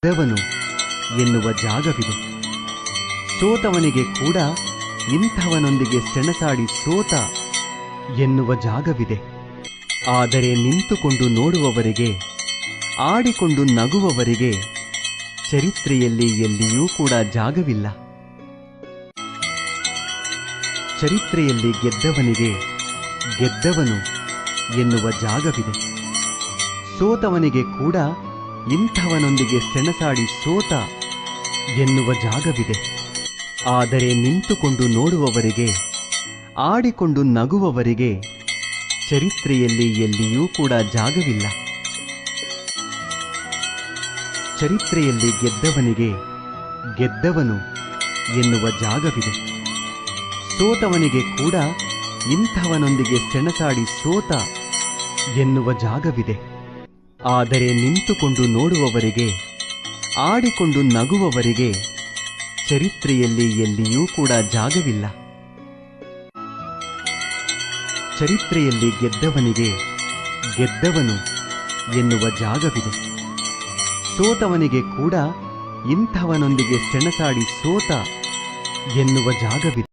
ಗೆದ್ದವನು ಎನ್ನುವ ಜಾಗವಿದೆ. ಸೋತವನಿಗೆ ಕೂಡ ಇಂಥವನೊಂದಿಗೆ ಸೆಣಸಾಡಿ ಸೋತ ಎನ್ನುವ ಜಾಗವಿದೆ. ಆದರೆ ನಿಂತುಕೊಂಡು ನೋಡುವವರಿಗೆ, ಆಡಿಕೊಂಡು ನಗುವವರಿಗೆ ಚರಿತ್ರೆಯಲ್ಲಿ ಎಲ್ಲಿಯೂ ಕೂಡ ಜಾಗವಿಲ್ಲ. ಚರಿತ್ರೆಯಲ್ಲಿ ಗೆದ್ದವನಿಗೆ ಗೆದ್ದವನು ಎನ್ನುವ ಜಾಗವಿದೆ. ಸೋತವನಿಗೆ ಕೂಡ ಇಂಥವನೊಂದಿಗೆ ಸೆಣಸಾಡಿ ಸೋತ ಎನ್ನುವ ಜಾಗವಿದೆ. ಆದರೆ ನಿಂತುಕೊಂಡು ನೋಡುವವರಿಗೆ, ಆಡಿಕೊಂಡು ನಗುವವರಿಗೆ ಚರಿತ್ರೆಯಲ್ಲಿ ಎಲ್ಲಿಯೂ ಕೂಡ ಜಾಗವಿಲ್ಲ. ಚರಿತ್ರೆಯಲ್ಲಿ ಗೆದ್ದವನಿಗೆ ಗೆದ್ದವನು ಎನ್ನುವ ಜಾಗವಿದೆ. ಸೋತವನಿಗೆ ಕೂಡ ಇಂಥವನೊಂದಿಗೆ ಸೆಣಸಾಡಿ ಸೋತ ಎನ್ನುವ ಜಾಗವಿದೆ. ಆದರೆ ನಿಂತುಕೊಂಡು ನೋಡುವವರಿಗೆ, ಆಡಿಕೊಂಡು ನಗುವವರಿಗೆ ಚರಿತ್ರೆಯಲ್ಲಿ ಎಲ್ಲಿಯೂ ಕೂಡ ಜಾಗವಿಲ್ಲ. ಚರಿತ್ರೆಯಲ್ಲಿ ಗೆದ್ದವನಿಗೆ ಗೆದ್ದವನು ಎನ್ನುವ ಜಾಗವಿದೆ. ಸೋತವನಿಗೆ ಕೂಡ ಇಂಥವನೊಂದಿಗೆ ಸೆಣಸಾಡಿ ಸೋತ ಎನ್ನುವ ಜಾಗವಿದೆ.